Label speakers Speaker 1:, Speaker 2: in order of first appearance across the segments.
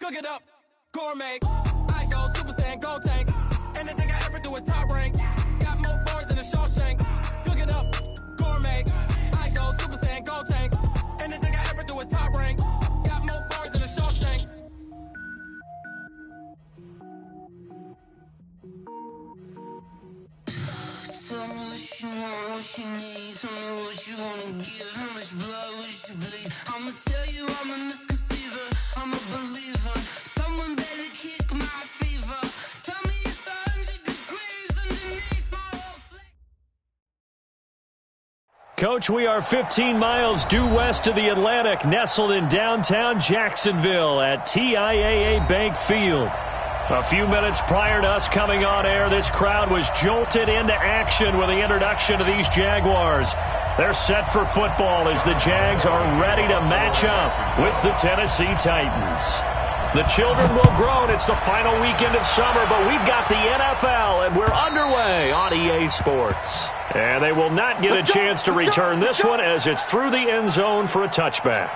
Speaker 1: Cook it up, gourmet. I go Super Saiyan, gold tank. Anything I ever do is top rank. Got more bars than a Shawshank. Cook it up, gourmet. I go Super Saiyan, gold tank. Anything I ever do is top rank. Got more bars than a Shawshank.
Speaker 2: Tell me what you want, what you need. Tell me what you wanna give. How much blood would you bleed? I'ma tell you I'm a misconceiver. I'm a believer. Someone better kick my fever. Tell me it's 100 degrees underneath my whole flesh.
Speaker 3: Coach, we are 15 miles due west of the Atlantic, nestled in downtown Jacksonville at TIAA Bank Field. A few minutes prior to us coming on air, this crowd was jolted into action with the introduction of these Jaguars. They're set for football as the Jags are ready to match up with the Tennessee Titans. The children will groan. It's the final weekend of summer, but we've got the NFL, and we're underway on EA Sports. And they will not get a chance to return this one as it's through the end zone for a touchback.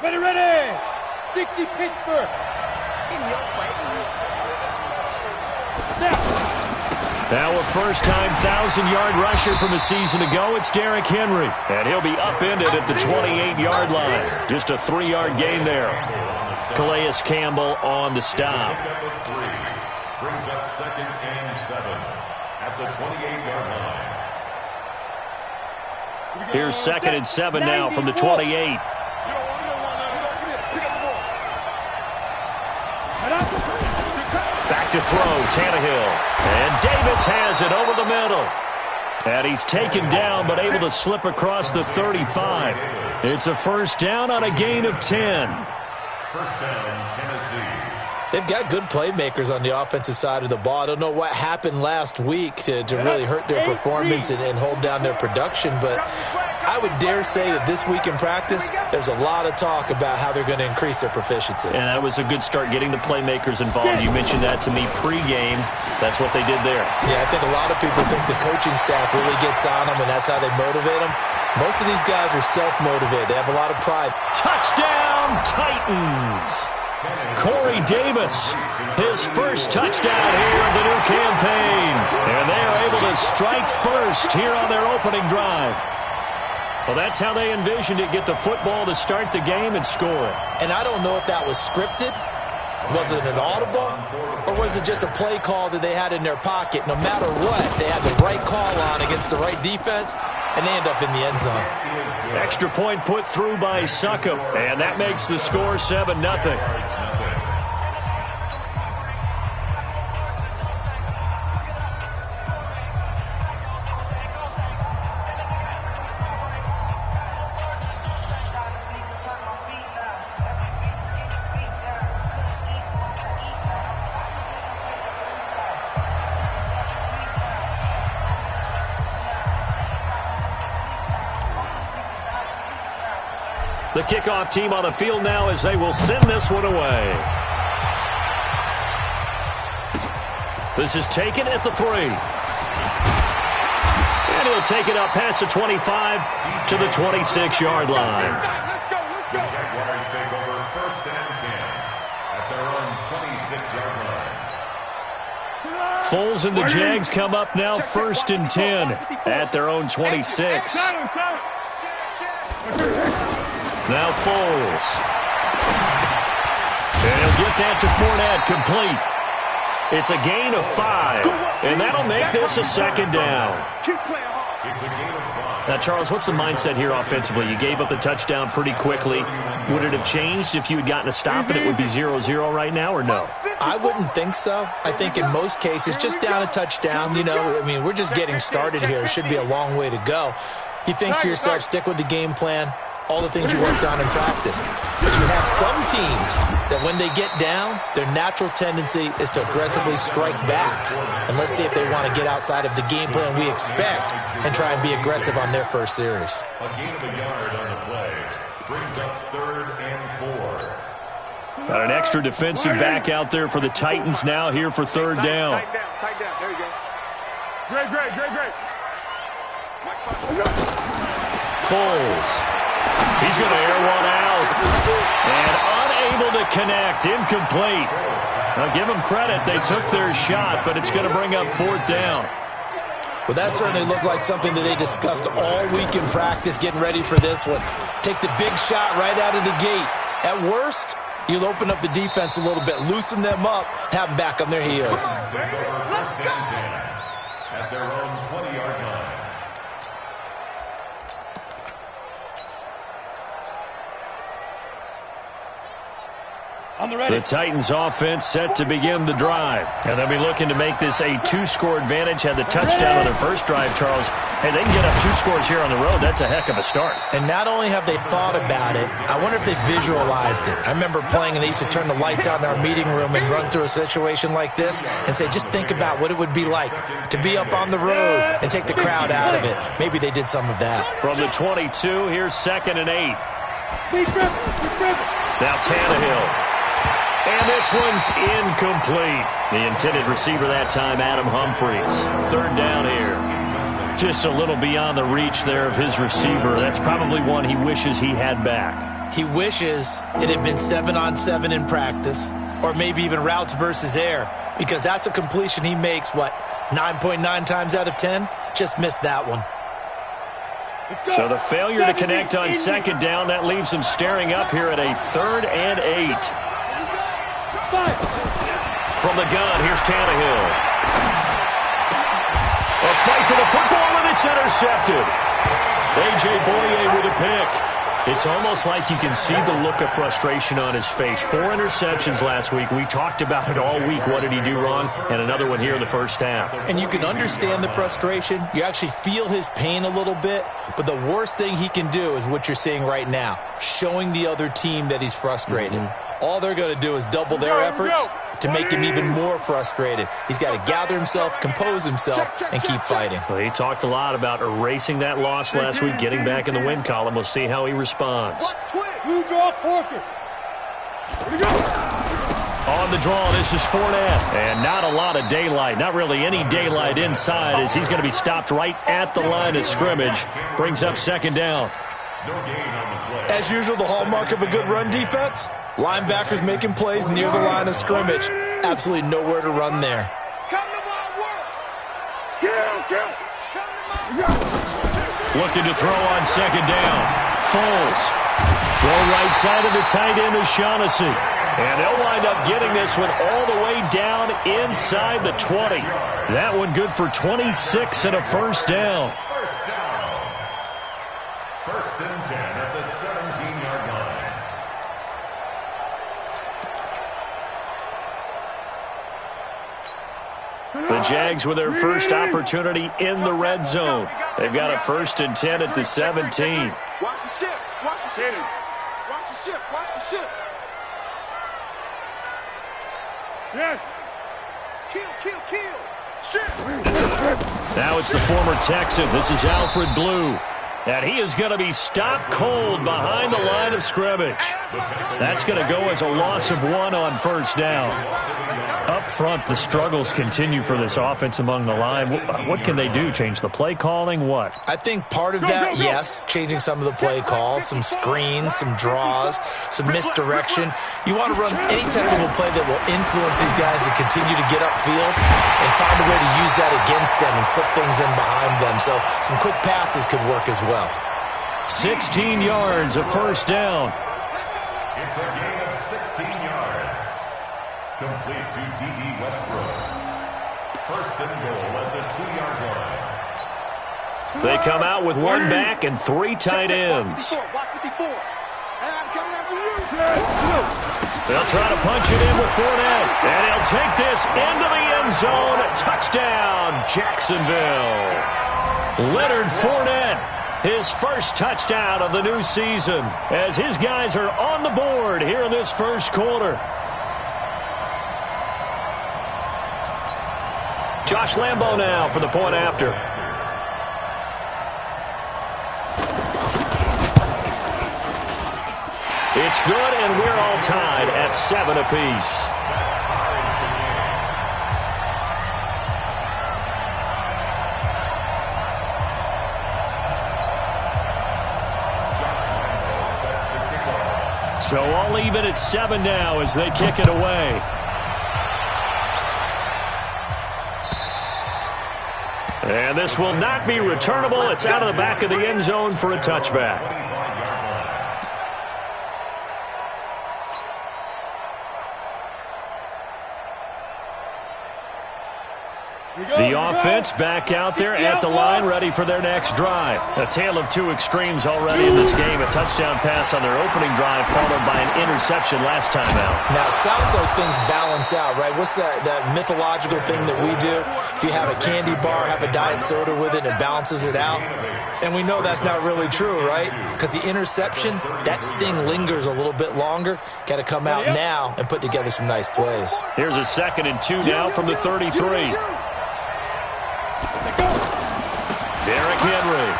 Speaker 4: Ready! 60 Pittsburgh!
Speaker 5: In your face!
Speaker 3: Now a first-time 1,000-yard rusher from a season ago, it's Derrick Henry. And he'll be upended at the 28-yard line. Just a 3-yard gain there. Calais Campbell on the stop.
Speaker 6: Brings up 2nd and 7 at the 28-yard line.
Speaker 3: Here's 2nd and 7 now from the 28. Back to throw, Tannehill. And Davis has it over the middle. And he's taken down but able to slip across the 35. It's a first down on a gain of 10.
Speaker 6: First down, Tennessee.
Speaker 7: They've got good playmakers on the offensive side of the ball. I don't know what happened last week to really hurt their performance and hold down their production, but I would dare say that this week in practice, there's a lot of talk about how they're going to increase their proficiency.
Speaker 3: And that was a good start, getting the playmakers involved. You mentioned that to me pregame. That's what they did there.
Speaker 7: Yeah, I think a lot of people think the coaching staff really gets on them, and that's how they motivate them. Most of these guys are self-motivated. They have a lot of pride.
Speaker 3: Touchdown, Titans! Corey Davis, his first touchdown here of the new campaign. And they are able to strike first here on their opening drive. Well, that's how they envisioned it, get the football to start the game and score it.
Speaker 7: And I don't know if that was scripted. Was it an audible? Or was it just a play call that they had in their pocket? No matter what, they had the right call on against the right defense, and they end up in the end zone.
Speaker 3: Extra point put through by Succop, and that makes the score 7-0. The kickoff team on the field now as they will send this one away. This is taken at the 3. And he'll take it up past the 25 to the 26-yard line.
Speaker 6: The Jaguars take over 1st and 10 at their own 26-yard line.
Speaker 3: Foles and the Jags come up now 1st and 10 at their own 26. Now Foles. And he'll get that to Fournette, complete. It's a gain of 5, and that'll make this a 2nd down.
Speaker 6: It's a gain of 5.
Speaker 3: Now, Charles, what's the mindset here offensively? You gave up the touchdown pretty quickly. Would it have changed if you had gotten a stop and it would be 0-0 right now, or no?
Speaker 7: I wouldn't think so. I think in most cases, just down a touchdown, we're just getting started here. It should be a long way to go. You think to yourself, stick with the game plan, all the things you worked on in practice. But you have some teams that when they get down, their natural tendency is to aggressively strike back. And let's see if they want to get outside of the game plan we expect and try and be aggressive on their first series.
Speaker 6: A gain of a yard on the play brings up 3rd and 4.
Speaker 3: Got an extra defensive back out there for the Titans now here for third down.
Speaker 4: Tight down. There you go. Great.
Speaker 3: Foles. He's going to air one out. And unable to connect. Incomplete. Now give them credit. They took their shot, but it's going to bring up fourth down.
Speaker 7: Well, that certainly looked like something that they discussed all week in practice, getting ready for this one. Take the big shot right out of the gate. At worst, you'll open up the defense a little bit, loosen them up, have them back on their heels.
Speaker 6: First and 10 at their own 20-yard line.
Speaker 3: The Titans offense set to begin the drive. And they'll be looking to make this a two-score advantage. Had the touchdown on their first drive, Charles. Hey, they can get up 2 scores here on the road. That's a heck of a start.
Speaker 7: And not only have they thought about it, I wonder if they visualized it. I remember playing and they used to turn the lights out in our meeting room and run through a situation like this and say, just think about what it would be like to be up on the road and take the crowd out of it. Maybe they did some of that.
Speaker 3: From the 22, here's 2nd and 8. Now Tannehill. And this one's incomplete. The intended receiver that time, Adam Humphries. Third down here. Just a little beyond the reach there of his receiver. That's probably one he wishes he had back.
Speaker 7: He wishes it had been 7-on-7 in practice, or maybe even routes versus air, because that's a completion he makes, 9.9 times out of 10? Just missed that one.
Speaker 3: So the failure to connect on 2nd down, that leaves him staring up here at a 3rd and 8. From the gun, here's Tannehill. A fight for the football, and it's intercepted. A.J. Boye with a pick. It's almost like you can see the look of frustration on his face. 4 interceptions last week. We talked about it all week. What did he do wrong? And another one here in the first half.
Speaker 7: And you can understand the frustration. You actually feel his pain a little bit. But the worst thing he can do is what you're seeing right now, showing the other team that he's frustrated. All they're going to do is double their efforts to make him even more frustrated. He's got to gather himself, compose himself, and keep fighting.
Speaker 3: Well, he talked a lot about erasing that loss last week, getting back in the win column. We'll see how he responds. On the draw, this is Fournette. And not a lot of daylight, not really any daylight inside, as he's going to be stopped right at the line of scrimmage. Brings up 2nd down.
Speaker 7: As usual, the hallmark of a good run defense, linebackers making plays near the line of scrimmage. Absolutely nowhere to run there.
Speaker 3: Looking to throw on 2nd down. Foles. Throw right side of the tight end is Shaughnessy. And they'll wind up getting this one all the way down inside the 20. That one good for 26 and a first down.
Speaker 6: First and 10 at the 17-yard line.
Speaker 3: The Jags with their first opportunity in the red zone. They've got a 1st and 10 at the 17.
Speaker 4: Watch the ship. Watch the ship. Watch the ship. Watch the ship. Yes. Kill. Ship.
Speaker 3: Now it's the former Texan. This is Alfred Blue. And he is going to be stopped cold behind the line of scrimmage. That's going to go as a loss of 1 on first down. Up front, the struggles continue for this offense among the line. What can they do? Change the play calling? What?
Speaker 7: I think part of that, yes, changing some of the play calls, some screens, some draws, some misdirection. You want to run any type of a play that will influence these guys to continue to get upfield and find a way to use that against them and slip things in behind them. So some quick passes could work as well.
Speaker 3: 16 yards, a first down.
Speaker 6: It's a gain of 16 yards. Complete to D.D. Westbrook. First and goal at the 2-yard line.
Speaker 3: They come out with 1 back and 3 tight ends. They'll try to punch it in with Fournette. And he'll take this into the end zone. Touchdown, Jacksonville. Leonard Fournette, his first touchdown of the new season, as his guys are on the board here in this first quarter. Josh Lambo now for the point after. It's good, and we're all tied at 7 apiece. So all even at 7 now as they kick it away. And this will not be returnable. It's out of the back of the end zone for a touchback. The offense back out there at the line, ready for their next drive. A tale of two extremes already in this game. A touchdown pass on their opening drive, followed by an interception last time out.
Speaker 7: Now, it sounds like things balance out, right? What's that mythological thing that we do? If you have a candy bar, have a diet soda with it, it balances it out. And we know that's not really true, right? Because the interception, that sting lingers a little bit longer. Got to come out now and put together some nice plays.
Speaker 3: Here's a 2nd and 2 now from the 33. Derrick Henry.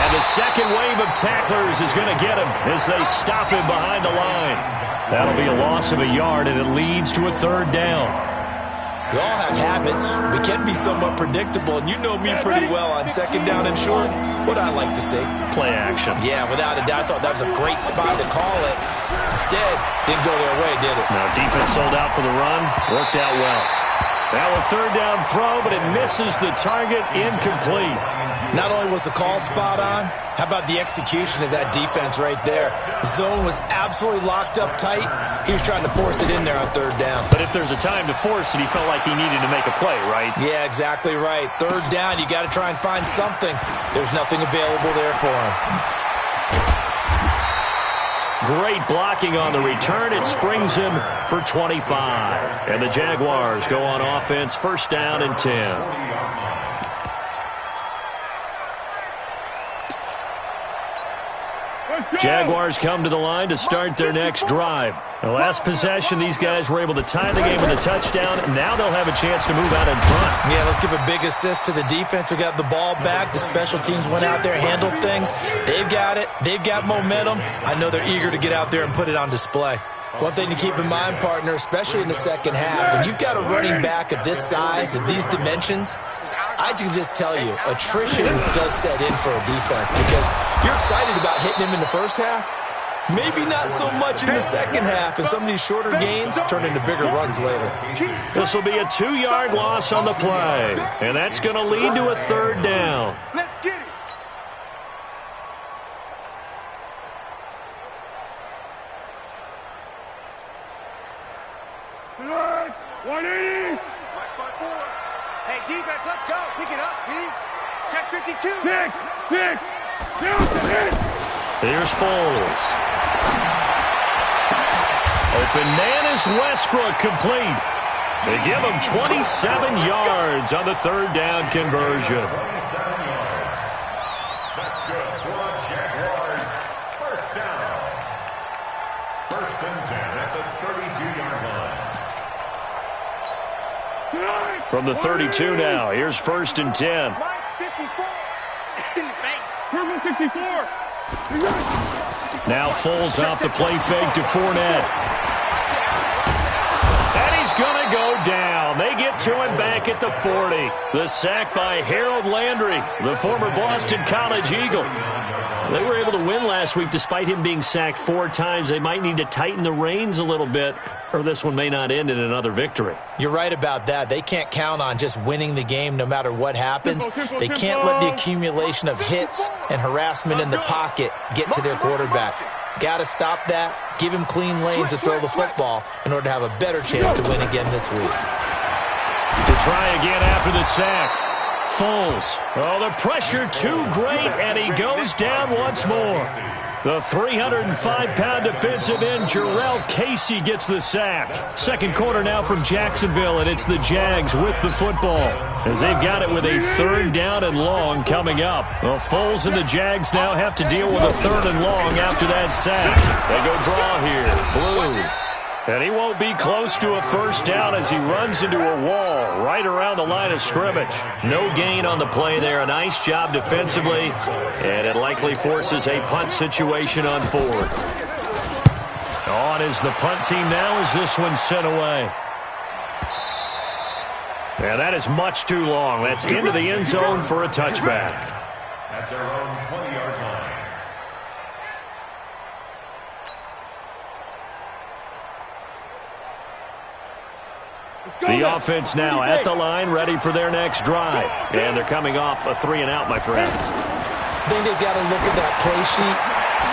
Speaker 3: And the second wave of tacklers is going to get him as they stop him behind the line. That'll be a loss of a yard, and it leads to a 3rd down.
Speaker 7: We all have habits. We can be somewhat predictable, and you know me pretty well on 2nd down and short. What I like to say?
Speaker 3: Play action.
Speaker 7: Yeah, without a doubt. I thought that was a great spot to call it. Instead, didn't go their way, did it?
Speaker 3: Now, defense sold out for the run. Worked out well. Now a 3rd down throw, but it misses the target, incomplete.
Speaker 7: Not only was the call spot on, how about the execution of that defense right there? The zone was absolutely locked up tight. He was trying to force it in there on 3rd down.
Speaker 3: But if there's a time to force it, he felt like he needed to make a play, right?
Speaker 7: Yeah, exactly right. 3rd down, you got to try and find something. There's nothing available there for him.
Speaker 3: Great blocking on the return. It springs him for 25. And the Jaguars go on offense, 1st down and 10. Jaguars come to the line to start their next drive. The last possession, these guys were able to tie the game with a touchdown. Now they'll have a chance to move out in front.
Speaker 7: Yeah, let's give a big assist to the defense who got the ball back. The special teams went out there, handled things. They've got it. They've got momentum. I know they're eager to get out there and put it on display. One thing to keep in mind, partner, especially in the 2nd half, when you've got a running back of this size, of these dimensions, I can just tell you, attrition does set in for a defense because you're excited about hitting him in the 1st half. Maybe not so much in the 2nd half, and some of these shorter gains turn into bigger runs later.
Speaker 3: This will be a 2-yard loss on the play, and that's going to lead to a 3rd down.
Speaker 4: Let's get it. Good. 180.
Speaker 5: Watch my board. Hey, defense, let's go. Pick it up, D.
Speaker 4: Check 52. Pick.
Speaker 3: Here's Foles. Open man is Westbrook, complete. They give him 27 yards on the 3rd down conversion.
Speaker 6: 27 yards. That's good for Jaguars. 1st down. 1st and 10 at the 32-yard line.
Speaker 3: From the 32 now, here's 1st and 10.
Speaker 4: Mike 54. Purple 64.
Speaker 3: Now Foles off the play fake to Fournette. And he's going to go down. They get to him back at the 40. The sack by Harold Landry, the former Boston College Eagle. They were able to win last week despite him being sacked 4 times. They might need to tighten the reins a little bit, or this one may not end in another victory.
Speaker 7: You're right about that. They can't count on just winning the game no matter what happens. They can't let the accumulation of hits and harassment in the pocket get to their quarterback. Got to stop that. Give him clean lanes to throw the football in order to have a better chance to win again this week.
Speaker 3: To try again after the sack. Foles. Oh, the pressure too great, and he goes down once more. The 305-pound defensive end, Jarrell Casey, gets the sack. 2nd quarter now from Jacksonville, and it's the Jags with the football as they've got it with a 3rd down and long coming up. Well, Foles and the Jags now have to deal with a 3rd and long after that sack. They go draw here. Blue. And he won't be close to a 1st down as he runs into a wall right around the line of scrimmage. No gain on the play there. A nice job defensively. And it likely forces a punt situation on 4th. On is the punt team now as this one's sent away. And that is much too long. That's into the end zone for a touchback.
Speaker 6: At their own 20-yard line.
Speaker 3: The offense now at the line, ready for their next drive. And they're coming off a 3-and-out, my friends.
Speaker 7: I think they've got to look at that play sheet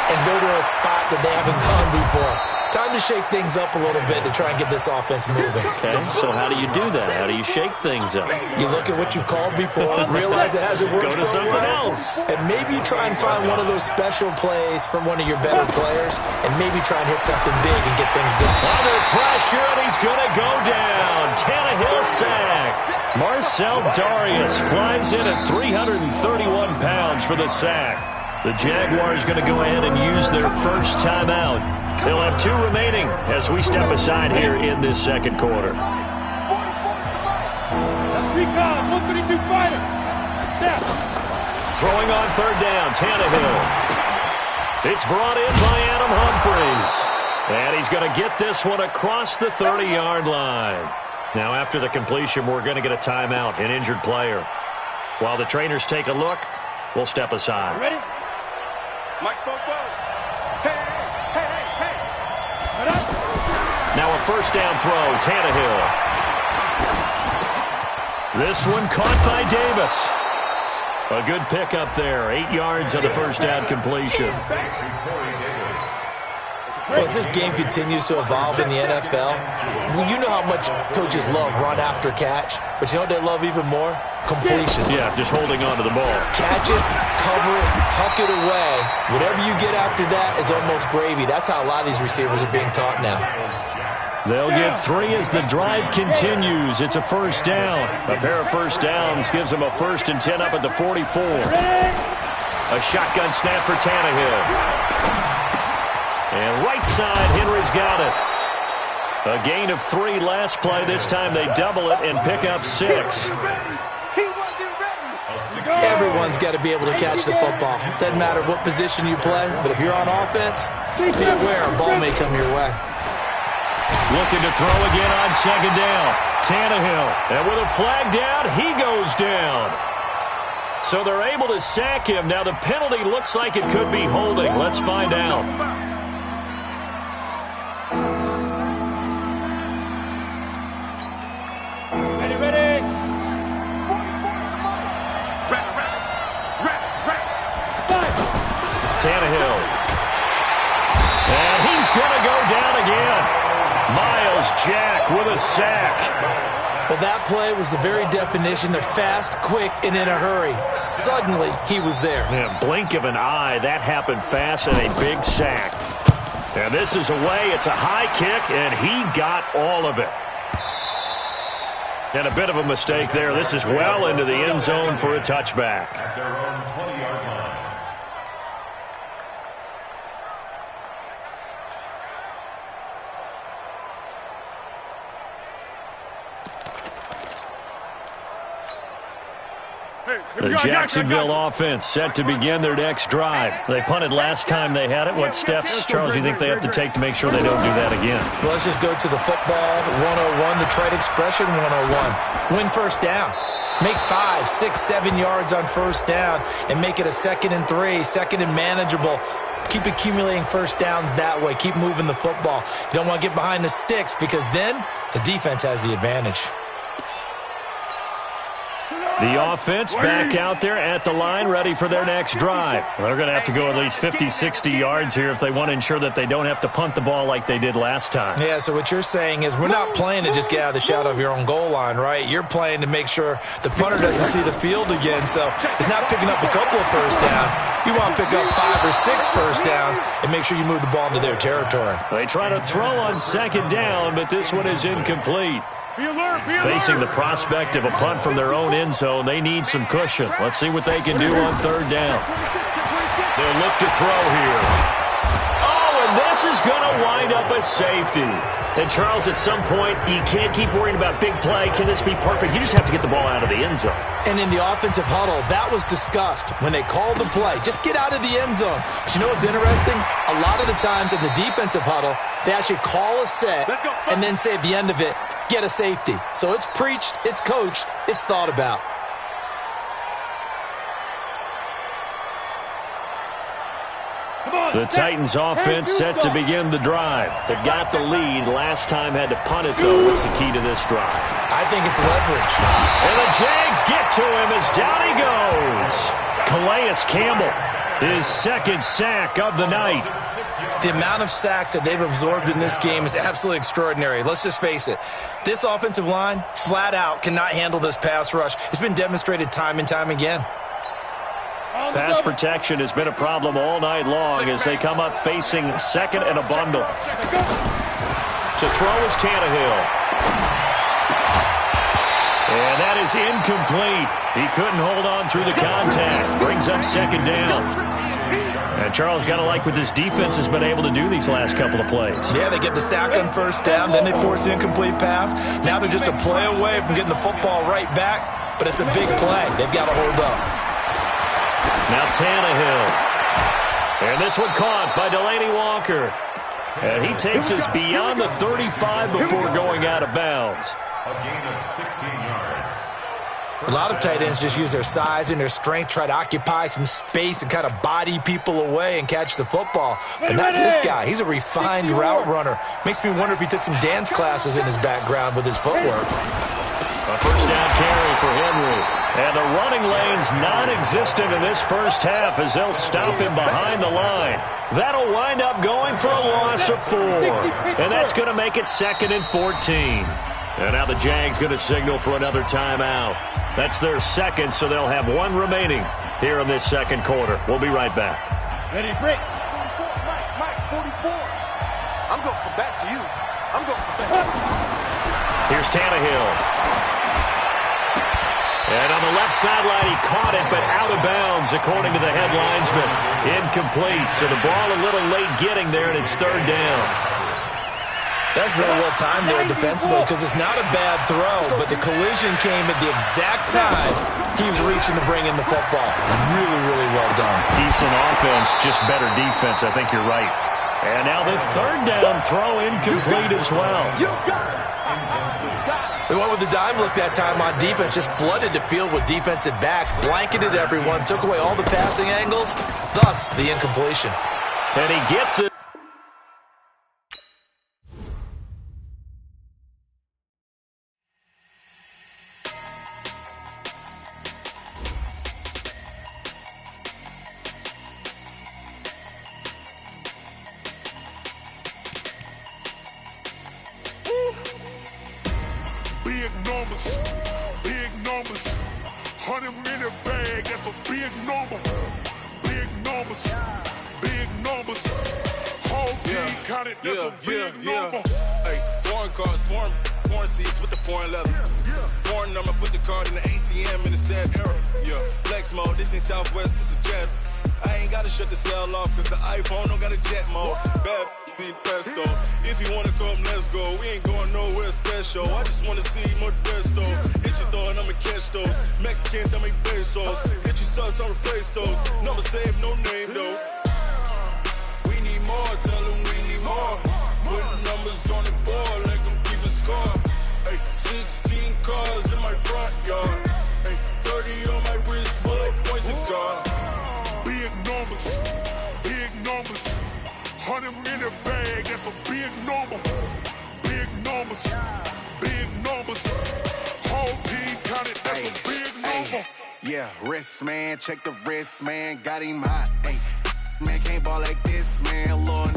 Speaker 7: and go to a spot that they haven't gone before. Time to shake things up a little bit to try and get this offense moving.
Speaker 3: Okay, so how do you do that? How do you shake things up?
Speaker 7: You look at what you've called before, realize it hasn't worked
Speaker 3: Go to something else.
Speaker 7: and maybe try and find one of those special plays from one of your better players, and maybe try and hit something big and get things done.
Speaker 3: Under pressure, and he's going to go down. Tannehill sacked. Marcel Darius flies in at 331 pounds for the sack. The Jaguars going to go ahead and use their first timeout. They'll have 2 remaining as we step aside here in this second quarter.
Speaker 4: Recon, 132 fighter.
Speaker 3: Throwing on third down, Tannehill. It's brought in by Adam Humphries. And he's going to get this one across the 30-yard line. Now, after the completion, we're going to get a timeout, an injured player. While the trainers take a look, we'll step aside.
Speaker 4: Ready? Mike spoke forward. Hey.
Speaker 3: Now a first down throw, Tannehill. This one caught by Davis. A good pickup there. 8 yards on the first down completion.
Speaker 7: Well, as this game continues to evolve in the NFL, you know how much coaches love run after catch, but you know what they love even more? Completion.
Speaker 3: Yeah, just holding on to the ball.
Speaker 7: Catch it, cover it, tuck it away. Whatever you get after that is almost gravy. That's how a lot of these receivers are being taught now.
Speaker 3: They'll get 3 as the drive continues. It's a first down. A pair of first downs gives them a 1st and 10 up at the 44. A shotgun snap for Tannehill. And right side, Henry's got it. A gain of 3 last play. This time they double it and pick up 6.
Speaker 7: Everyone's got to be able to catch the football. Doesn't matter what position you play, but if you're on offense, be aware a ball may come your way.
Speaker 3: Looking to throw again on second down. Tannehill. And with a flag down, he goes down. So they're able to sack him. Now the penalty looks like it could be holding. Let's find out. Tannehill. And he's going to go down again. Miles Jack with a sack.
Speaker 7: Well, that play was the very definition of fast, quick, and in a hurry. Suddenly, he was there.
Speaker 3: Yeah, blink of an eye. That happened fast and a big sack. And this is away. It's a high kick, and he got all of it. And a bit of a mistake there. This is well into the end zone for a touchback.
Speaker 6: At their own 20-yard line.
Speaker 3: The Jacksonville offense set to begin their next drive. They punted last time they had it. What steps, Charles, do you think they have to take to make sure they don't do that again?
Speaker 7: Well, let's just go to the football 101, the trade expression 101. Win first down. Make 5, 6, 7 yards on first down and make it a 2nd and 3, 2nd and manageable. Keep accumulating first downs that way. Keep moving the football. You don't want to get behind the sticks because then the defense has the advantage.
Speaker 3: The offense back out there at the line, ready for their next drive. They're going to have to go at least 50, 60 yards here if they want to ensure that they don't have to punt the ball like they did last time.
Speaker 7: Yeah, so what you're saying is we're not playing to just get out of the shadow of your own goal line, right? You're playing to make sure the punter doesn't see the field again. So it's not picking up a couple of first downs. You want to pick up 5 or 6 first downs and make sure you move the ball into their territory.
Speaker 3: They try to throw on second down, but this one is incomplete. Facing the prospect of a punt from their own end zone, they need some cushion. Let's see what they can do on third down. They'll look to throw here. Oh, and this is going to wind up a safety. And, Charles, at some point, you can't keep worrying about big play. Can this be perfect? You just have to get the ball out of the end zone.
Speaker 7: And in the offensive huddle, that was discussed when they called the play. Just get out of the end zone. But you know what's interesting? A lot of the times in the defensive huddle, they actually call a set and then say at the end of it, get a safety. So it's preached, it's coached, it's thought about.
Speaker 3: The Titans offense set to begin the drive. They've got the lead. Last time had to punt it, though. What's the key to this drive?
Speaker 7: I think it's leverage.
Speaker 3: And the Jags get to him as down he goes. Calais Campbell, his second sack of the night.
Speaker 7: The amount of sacks that they've absorbed in this game is absolutely extraordinary. Let's just face it. This offensive line, flat out, cannot handle this pass rush. It's been demonstrated time and time again.
Speaker 3: Pass protection has been a problem all night long as they come up facing second and a bundle. To throw is Tannehill. And that is incomplete. He couldn't hold on through the contact. Brings up second down. And Charles, got to like what this defense has been able to do these last couple of plays.
Speaker 7: Yeah, they get the sack on first down, then they force the incomplete pass. Now they're just a play away from getting the football right back, but it's a big play. They've got to hold up.
Speaker 3: Now Tannehill. And this one caught by Delaney Walker. And he takes us beyond the 35 before going out of bounds.
Speaker 6: A gain of 16 yards.
Speaker 7: A lot of tight ends just use their size and their strength, try to occupy some space and kind of body people away and catch the football. But not this guy. He's a refined route runner. Makes me wonder if he took some dance classes in his background with his footwork.
Speaker 3: A first down carry for Henry. And the running lane's non-existent in this first half as they'll stop him behind the line. That'll wind up going for a loss of 4. And that's going to make it 2nd and 14. And now the Jags going to signal for another timeout. That's their second, so they'll have one remaining here in this second quarter. We'll be right back.
Speaker 4: Ready, break. 44, Mike, 44. I'm going to come back to you. I'm going to come back.
Speaker 3: Here's Tannehill. And on the left sideline, he caught it, but out of bounds, according to the head linesman. Incomplete, so the ball a little late getting there, and it's third down.
Speaker 7: That's very well timed there defensively because it's not a bad throw, but the collision came at the exact time he was reaching to bring in the football. Really, really well done.
Speaker 3: Decent offense, just better defense. I think you're right. And now the third down throw incomplete as well.
Speaker 4: You got it.
Speaker 7: They went with the dime look that time on defense, just flooded the field with defensive backs, blanketed everyone, took away all the passing angles, thus the incompletion.
Speaker 3: And he gets it.
Speaker 8: Big numbers, 100-minute bag, that's a big number. Big numbers, whole team counted, that's a big number.
Speaker 9: Hey, foreign cars, foreign seats with the foreign leather. Foreign number, put the card in the ATM in the sad era. Yeah, flex mode, this ain't Southwest, this a jet. I ain't gotta shut the cell off, cause the iPhone don't got a jet mode. Bad need pesto. If you wanna come, let's go. We ain't going nowhere special. I just wanna see more Modesto. Hit your throw and I'ma catch those. Mexican, that make pesos. Hit your sauce, I'll replace those. Number saved, no name though. We need more, tell them we need more. Putting numbers on the board, let them keep a score. Hey, 16 cars in my front yard. Hey, 30 on my wrist, bullet points of God.
Speaker 8: Big numbers, 100-minute bag, that's a big number. Big numbers, whole team counted, that's a big number.
Speaker 9: Yeah, wrist man, check the wrist man, got him hot. Ay, man can't ball like this, man. Lord,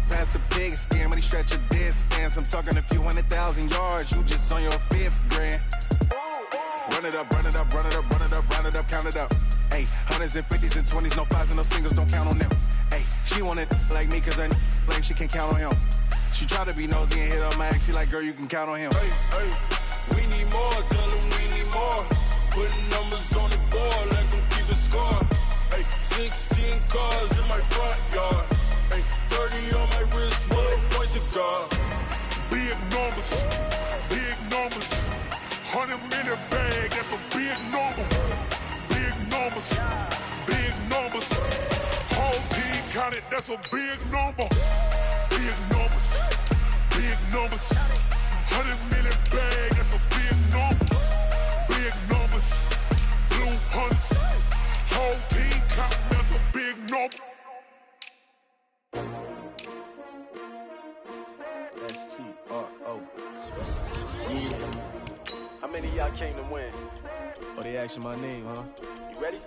Speaker 9: past the pig skin when he stretch a distance. I'm talking a few 100,000 yards, you just on your 5th grand. Run it up, run it up, run it up, run it up, run it up, count it up. Ay, 100s and 50s and 20s, no 5s and no singles, don't count on them. Ay, she want it like me cause her lame, she can't count on him. She try to be nosy and hit up my ex, she like, girl, you can count on him. Hey, we need more, tell them we need more. Putting numbers on the board, let them keep the score. Hey, 16 cars in my front yard. Hey, 30 on my wrist, bullet points of God.
Speaker 8: Big numbers, 100-minute bag, that's a big number. Big numbers, whole team counted, that's a big number. Big numbers.
Speaker 4: many of y'all came to win?
Speaker 10: Oh, they asking my name, huh?
Speaker 4: You ready?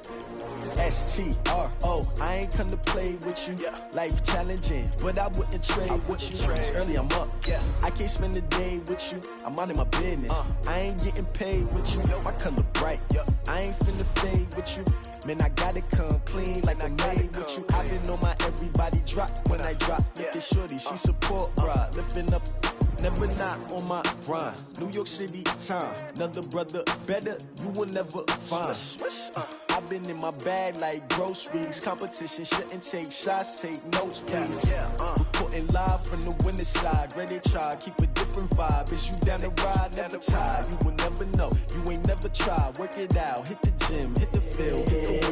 Speaker 10: STRO, I ain't come to play with you.
Speaker 4: Yeah.
Speaker 10: Life challenging, but I wouldn't trade with you. It's early, I'm up.
Speaker 4: Yeah.
Speaker 10: I can't spend the day with you. I'm minding my business. I ain't getting paid with you. My color bright. I ain't finna fade with you. Man, I gotta come clean like I made with you. I've been on my everybody drop when I drop. Look at shorty, she support ride. Lifting up, never not on my grind. New York City time, another brother better, you will never find. I've been in my bag like groceries. Competition shouldn't take shots, take notes, please. Reporting live from the winter side. Ready to try, keep a different vibe. Is you down the ride, never tired. You will never know, you ain't never tried. Work it out, hit the gym, hit the field.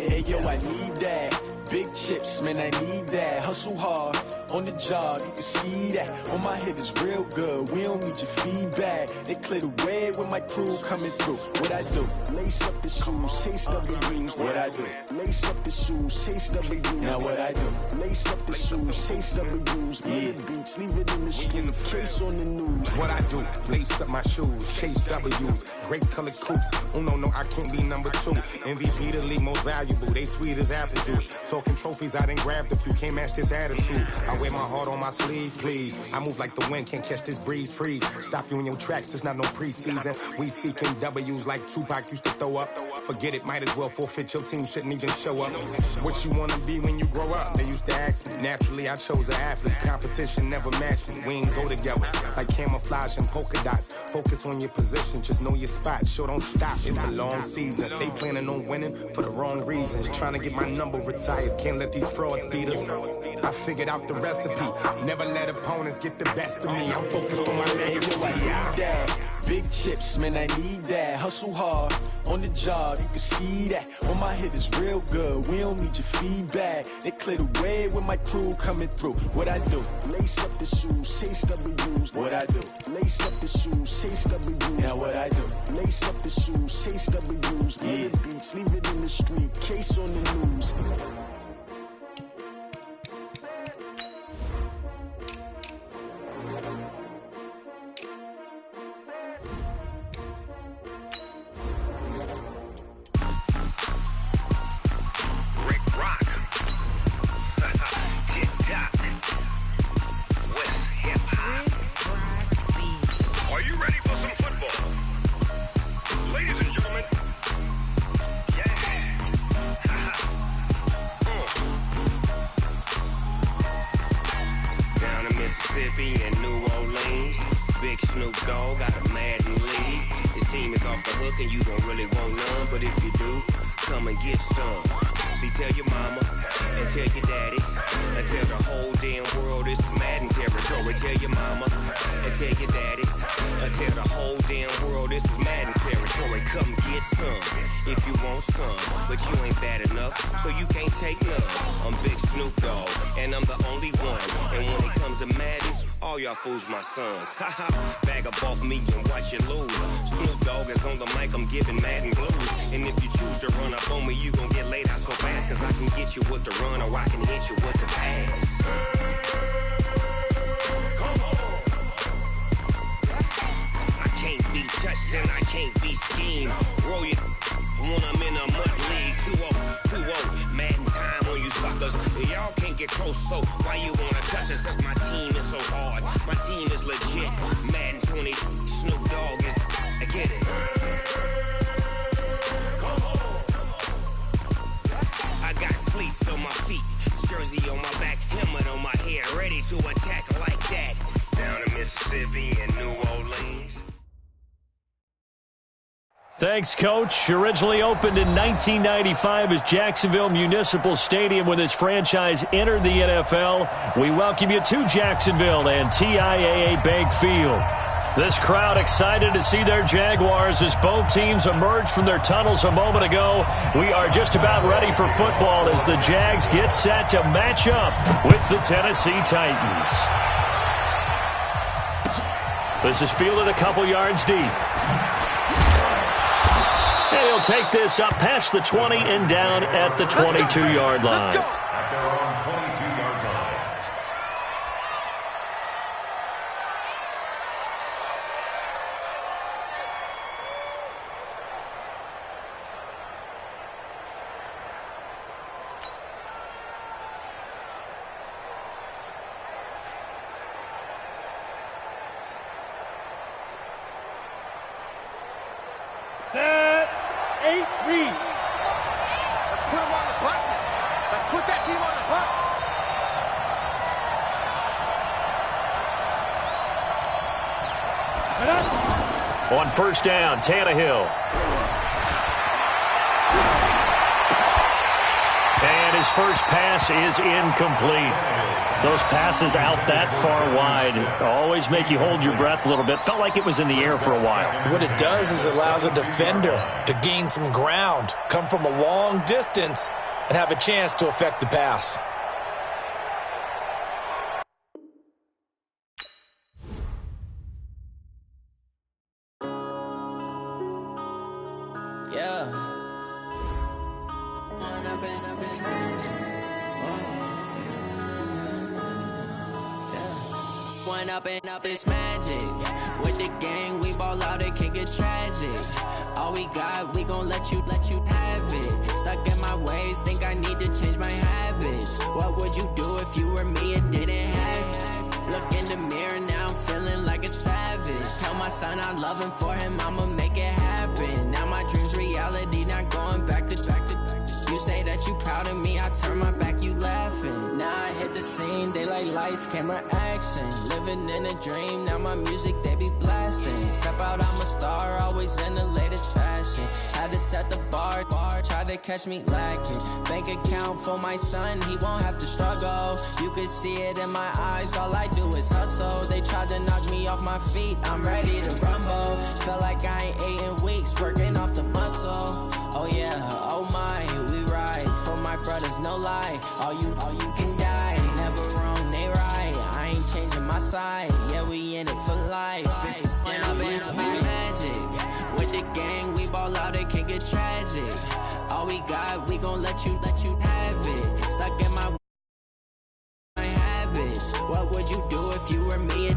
Speaker 10: Hey yo, I need that. Big chips, man, I need that. Hustle hard, on the job, you can see that. On my head is real good, we don't need your feedback. They clear the way with my crew coming through. What I do? Lace up the shoes, chase W's. What I do? Lace up the shoes, chase W's. Now what I do? Lace up the shoes, chase W's. Yeah, beats, leave it in the street, case on the news.
Speaker 11: What I do? Lace up my shoes, chase W's. Great colored coops. Oh no, I can't be number 2. MVP the league most valuable. They sweet as apple juice. Talking trophies, I done grabbed a few. Can't match this attitude. I wear my heart on my sleeve, please. I move like the wind, can't catch this breeze. Freeze. Stop you in your tracks. There's not no preseason. We seeking W's like Tupac used to throw up. Forget it, might as well forfeit. Your team shouldn't even show up. What you wanna be when you grow up? They used to ask me. Naturally, I chose an athlete. Competition never matched me. We ain't go together like camouflage and polka dots. Focus on your position, just know your spot. Sure, don't stop. It's a long season. They planning on winning for the wrong reasons. Trying to get my number retired. Can't let these frauds beat us. I figured out the recipe. Never let opponents get the best of me. I'm focused on my legacy.
Speaker 10: I need that. Big chips, man, I need that. Hustle hard, on the job, you can see that. On my head is real good, we don't need your feedback. They clear the way with my crew coming through. What I do? Lace up the shoes, chase W's. What I do? Lace up the shoes, chase W's. Now what I do? Lace up the shoes, chase W's. Yeah, beats, leave it in the street, case on the news.
Speaker 12: Fools my sons. Haha, bag up off me and watch you lose. Snoop Dogg is on the mic, I'm giving Madden blues. And if you choose to run up on me, you gon' get laid out so fast. Cause I can get you with the run or I can hit you with the pass. Come on. I can't be touched and I can't be schemed. Roll you when I'm in a mud league. 2-0, Madden time on you suckers. Y'all can't get close, so why you wanna touch us? Cause my team is so hard. My team is legit. Madden 20, Snoop Dogg is. I get it. Come on. I got cleats on my feet, jersey on my back, helmet on my head, ready to attack like that. Down in Mississippi and New Orleans.
Speaker 3: Thanks, Coach. Originally opened in 1995 as Jacksonville Municipal Stadium when this franchise entered the NFL. We welcome you to Jacksonville and TIAA Bank Field. This crowd excited to see their Jaguars as both teams emerge from their tunnels a moment ago. We are just about ready for football as the Jags get set to match up with the Tennessee Titans. This is fielded a couple yards deep. And he'll take this up past the 20 and down at the 22-yard line.
Speaker 6: At their own 22-yard line.
Speaker 13: Set. 8, read.
Speaker 5: Let's put them on the buses. Let's put that team on the bus.
Speaker 3: On first down, Tannehill. And his first pass is incomplete. Those passes out that far wide always make you hold your breath a little bit. Felt like it was in the air for a while.
Speaker 7: What it does is it allows a defender to gain some ground, come from a long distance, and have a chance to affect the pass.
Speaker 2: Up this magic. With the gang, we ball out, it can get tragic. All we got, we gon' let you have it. Stuck in my ways, think I need to change my habits. What would you do if you were me and didn't have it? Look in the mirror, now I'm feeling like a savage. Tell my son I love him, for him I'ma make it happen. Now my dream's reality, not going back to. You say that you proud of me, I turn my back, you laughing. Now I hit the scene, they like lights, camera, action. Living in a dream, now my music, they be blasting. Step out, I'm a star, always in the latest fashion. Had to set the bar, try to catch me lacking. Bank account for my son, he won't have to struggle. You can see it in my eyes, all I do is hustle. They tried to knock me off my feet, I'm ready to rumble. Felt like I ain't ate in weeks, working off the muscle. Oh yeah, oh my, we ride for my brothers, no lie. All you can die, never wrong, they right. I ain't changing my side, yeah, we in it for life. When up it's magic. With the gang, we ball out, it can get tragic. All we got, we gon' let you have it. Stuck in my habits. What would you do if you were me?